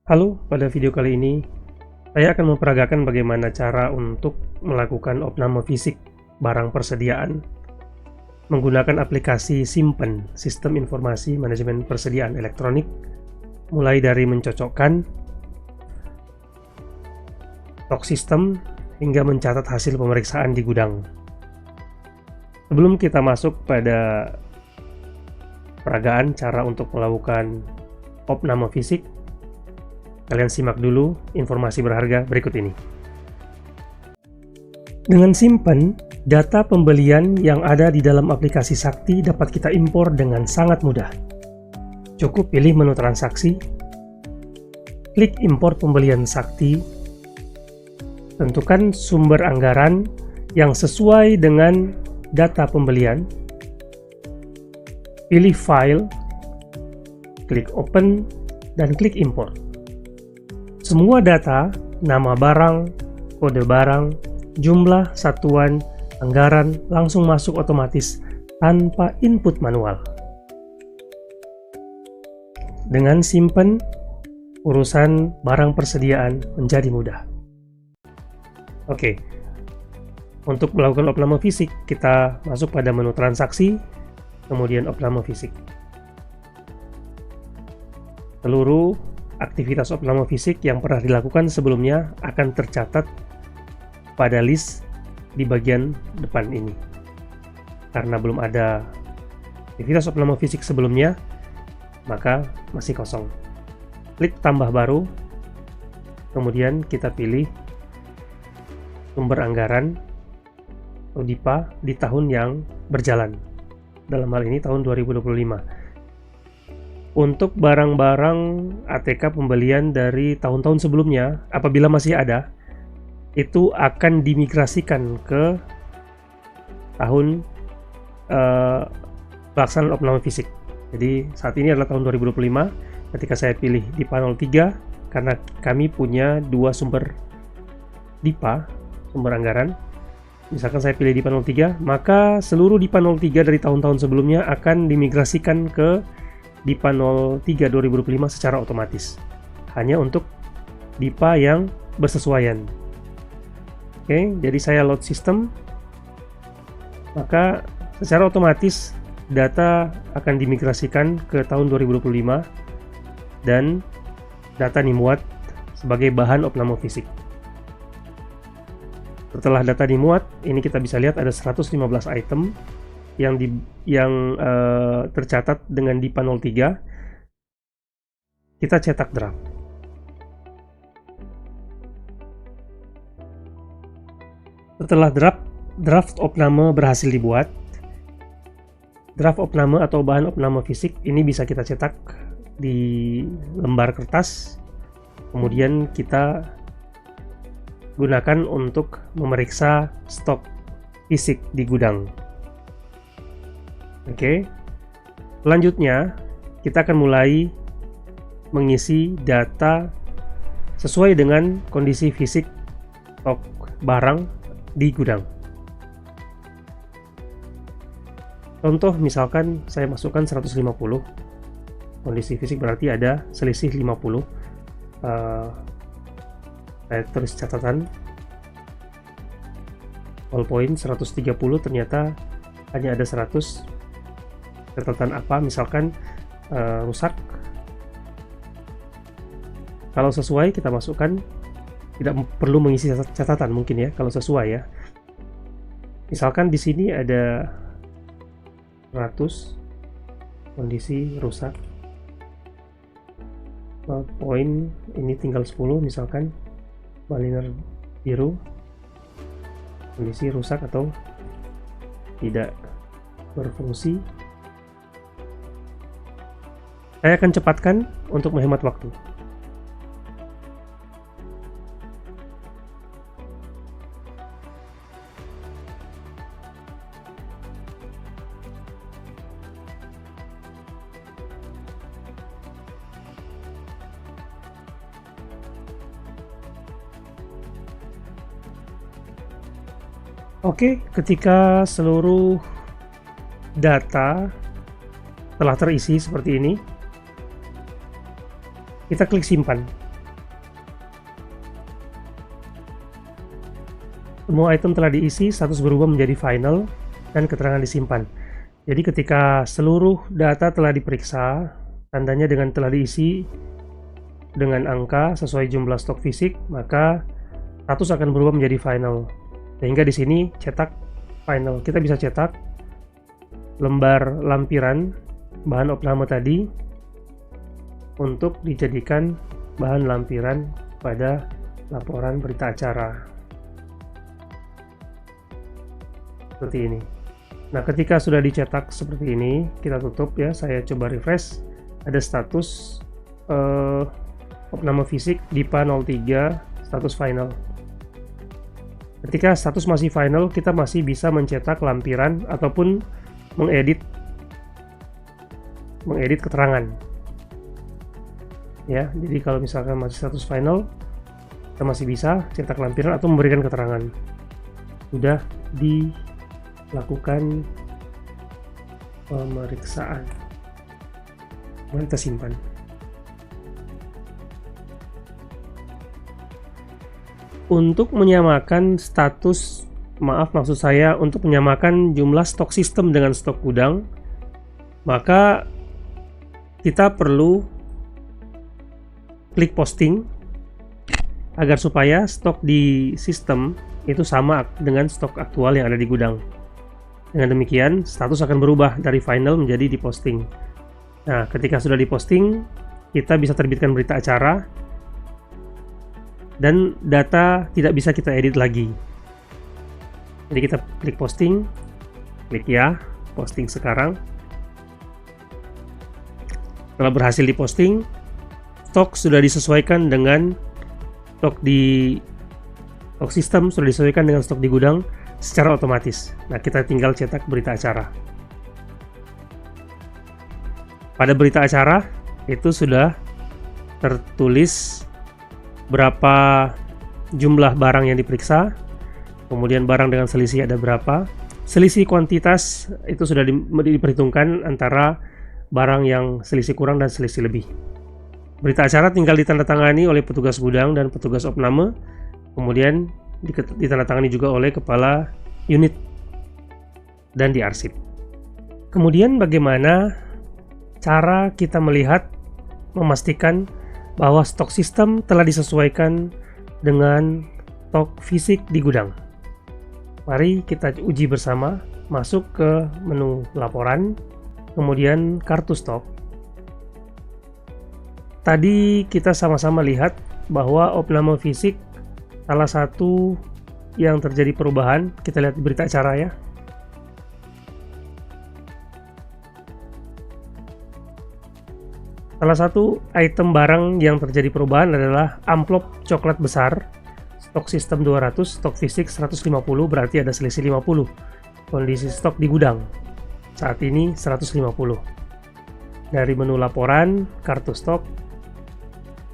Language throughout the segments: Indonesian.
Halo, pada video kali ini saya akan memperagakan bagaimana cara untuk melakukan opname fisik barang persediaan menggunakan aplikasi Simpen, Sistem Informasi Manajemen Persediaan Elektronik, mulai dari mencocokkan stok sistem hingga mencatat hasil pemeriksaan di gudang. Sebelum kita masuk pada peragaan cara untuk melakukan opname fisik, kalian simak dulu informasi berharga berikut ini. Dengan Simpen, data pembelian yang ada di dalam aplikasi Sakti dapat kita impor dengan sangat mudah. Cukup pilih menu transaksi, klik impor pembelian Sakti, tentukan sumber anggaran yang sesuai dengan data pembelian, pilih file, klik open, dan klik import. Semua data, nama barang, kode barang, jumlah, satuan, anggaran langsung masuk otomatis tanpa input manual. Dengan Simpen, urusan barang persediaan menjadi mudah. Oke, untuk melakukan opname fisik, kita masuk pada menu transaksi, kemudian opname fisik. Seluruh aktivitas opname fisik yang pernah dilakukan sebelumnya akan tercatat pada list di bagian depan ini. Karena belum ada aktivitas opname fisik sebelumnya, maka masih kosong. Klik tambah baru, kemudian kita pilih sumber anggaran atau DIPA di tahun yang berjalan. Dalam hal ini tahun 2025. Untuk barang-barang ATK pembelian dari tahun-tahun sebelumnya, apabila masih ada, itu akan dimigrasikan ke tahun pelaksanaan opname fisik. Jadi saat ini adalah tahun 2025. Ketika saya pilih DIPA 03, karena kami punya dua sumber DIPA, sumber anggaran. Misalkan saya pilih DIPA 03, maka seluruh DIPA 03 dari tahun-tahun sebelumnya akan dimigrasikan ke DIPA 03 2025 secara otomatis, hanya untuk DIPA yang bersesuaian. Oke, jadi saya load sistem, maka secara otomatis data akan dimigrasikan ke tahun 2025 dan data dimuat sebagai bahan opname fisik. Setelah data dimuat, ini kita bisa lihat ada 115 item yang tercatat dengan DIPA 03. Kita cetak draft. Setelah draft opname berhasil dibuat, draft opname atau bahan opname fisik ini bisa kita cetak di lembar kertas, kemudian kita gunakan untuk memeriksa stok fisik di gudang. Oke, selanjutnya kita akan mulai mengisi data sesuai dengan kondisi fisik stok barang di gudang. Contoh misalkan saya masukkan 150, kondisi fisik berarti ada selisih 50. Saya tulis catatan ballpoint 130, ternyata hanya ada 100. Catatan apa, misalkan rusak. Kalau sesuai kita masukkan, tidak perlu mengisi catatan mungkin ya, kalau sesuai ya. Misalkan di sini ada 100, kondisi rusak, poin ini tinggal 10 misalkan, baliner biru, kondisi rusak atau tidak berfungsi. Saya akan cepatkan untuk menghemat waktu. Oke, ketika seluruh data telah terisi seperti ini, kita klik simpan. Semua item telah diisi, status berubah menjadi final, dan keterangan disimpan. Jadi ketika seluruh data telah diperiksa, tandanya dengan telah diisi dengan angka sesuai jumlah stok fisik, maka status akan berubah menjadi final. Sehingga di sini cetak final. Kita bisa cetak lembar lampiran bahan opname tadi untuk dijadikan bahan lampiran pada laporan berita acara. Seperti ini. Nah, ketika sudah dicetak seperti ini, kita tutup ya. Saya coba refresh. Ada status opname fisik DIPA 03 status final. Ketika status masih final, kita masih bisa mencetak lampiran ataupun mengedit keterangan. Ya, jadi kalau misalkan masih status final, kita masih bisa cetak lampiran atau memberikan keterangan. Sudah dilakukan pemeriksaan. Mari kita simpan. Untuk menyamakan status, maksud saya untuk menyamakan jumlah stok sistem dengan stok gudang, maka kita perlu klik posting agar supaya stok di sistem itu sama dengan stok aktual yang ada di gudang. Dengan demikian, status akan berubah dari final menjadi diposting. Nah, ketika sudah diposting, kita bisa terbitkan berita acara dan data tidak bisa kita edit lagi. Jadi kita klik posting, klik ya, posting sekarang. Setelah berhasil diposting, stok sudah disesuaikan dengan stok sistem, sudah disesuaikan dengan stok di gudang secara otomatis. Nah, kita tinggal cetak berita acara. Pada berita acara itu sudah tertulis berapa jumlah barang yang diperiksa, kemudian barang dengan selisih ada berapa. Selisih kuantitas itu sudah diperhitungkan antara barang yang selisih kurang dan selisih lebih. Berita acara tinggal ditandatangani oleh petugas gudang dan petugas opname, kemudian ditandatangani juga oleh kepala unit dan diarsip. Kemudian bagaimana cara kita memastikan bahwa stok sistem telah disesuaikan dengan stok fisik di gudang? Mari kita uji bersama. Masuk ke menu laporan, kemudian kartu stok. Tadi kita sama-sama lihat bahwa opname fisik salah satu yang terjadi perubahan. Kita lihat di berita acara ya. Salah satu item barang yang terjadi perubahan adalah amplop coklat besar, stok sistem 200, stok fisik 150, berarti ada selisih 50. Kondisi stok di gudang saat ini 150. Dari menu laporan, kartu stok,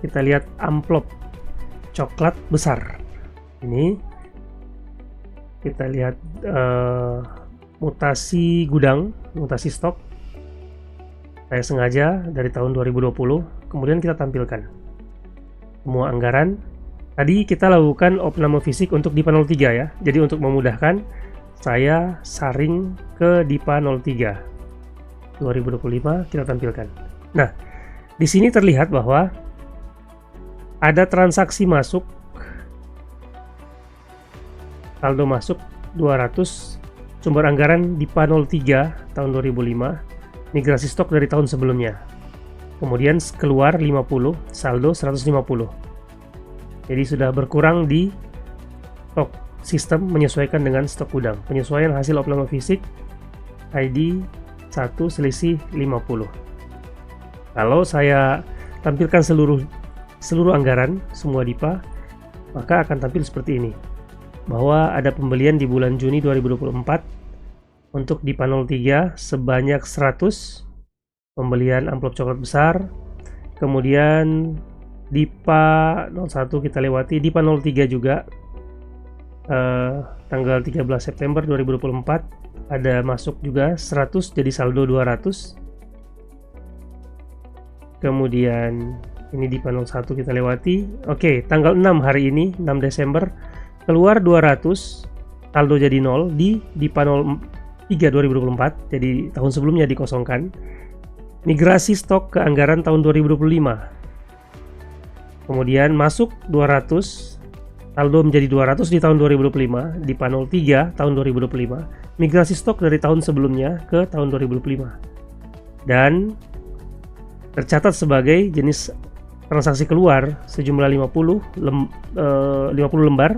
kita lihat amplop coklat besar. Ini kita lihat mutasi gudang, mutasi stok. Saya sengaja dari tahun 2020, kemudian kita tampilkan semua anggaran. Tadi kita lakukan opname fisik untuk DIPA 03 ya. Jadi untuk memudahkan, saya saring ke DIPA 03 2025, kita tampilkan. Nah, di sini terlihat bahwa ada transaksi masuk, saldo masuk 200, sumber anggaran DIPA 03 tahun 2005, migrasi stok dari tahun sebelumnya. Kemudian keluar 50, saldo 150. Jadi sudah berkurang di stok sistem menyesuaikan dengan stok gudang. Penyesuaian hasil opname fisik ID 1 selisih 50. Kalau saya tampilkan seluruh anggaran, semua DIPA, maka akan tampil seperti ini. Bahwa ada pembelian di bulan Juni 2024 untuk DIPA 03 sebanyak 100, pembelian amplop coklat besar. Kemudian DIPA 01 kita lewati, DIPA 03 juga tanggal 13 September 2024 ada masuk juga 100, jadi saldo 200. Kemudian ini DIPA 01 kita lewati. Oke, tanggal 6 hari ini, 6 Desember keluar 200, saldo jadi 0 di DIPA 03 2024, jadi tahun sebelumnya dikosongkan. Migrasi stok ke anggaran tahun 2025. Kemudian masuk 200, saldo menjadi 200 di tahun 2025, DIPA 03 tahun 2025. Migrasi stok dari tahun sebelumnya ke tahun 2025. Dan tercatat sebagai jenis transaksi keluar sejumlah 50 lembar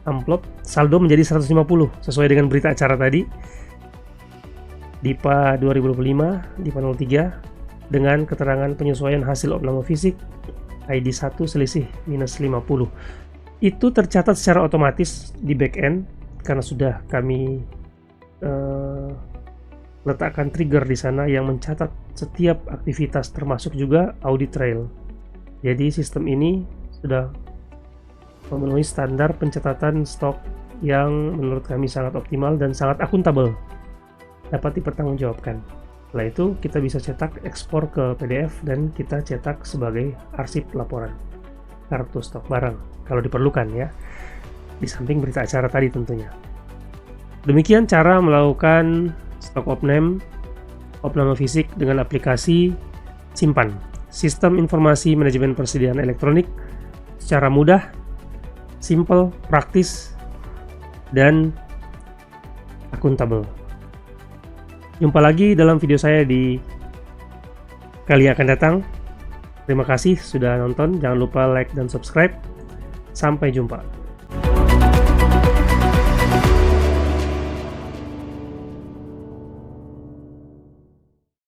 amplop, saldo menjadi 150 sesuai dengan berita acara tadi. DIPA 2025, DIPA 03 dengan keterangan penyesuaian hasil opname fisik ID 1 selisih minus 50. Itu tercatat secara otomatis di backend karena sudah kami letakkan trigger di sana yang mencatat setiap aktivitas termasuk juga audit trail. Jadi sistem ini sudah memenuhi standar pencatatan stok yang menurut kami sangat optimal dan sangat akuntabel, dapat dipertanggungjawabkan. Setelah itu kita bisa cetak, ekspor ke PDF, dan kita cetak sebagai arsip laporan kartu stok barang kalau diperlukan ya, di samping berita acara tadi tentunya. Demikian cara melakukan stok opname fisik dengan aplikasi Simpan, Sistem Informasi Manajemen Persediaan Elektronik, secara mudah, simple, praktis, dan akuntabel. Jumpa lagi dalam video saya di kali yang akan datang. Terima kasih sudah nonton, jangan lupa like dan subscribe. Sampai jumpa.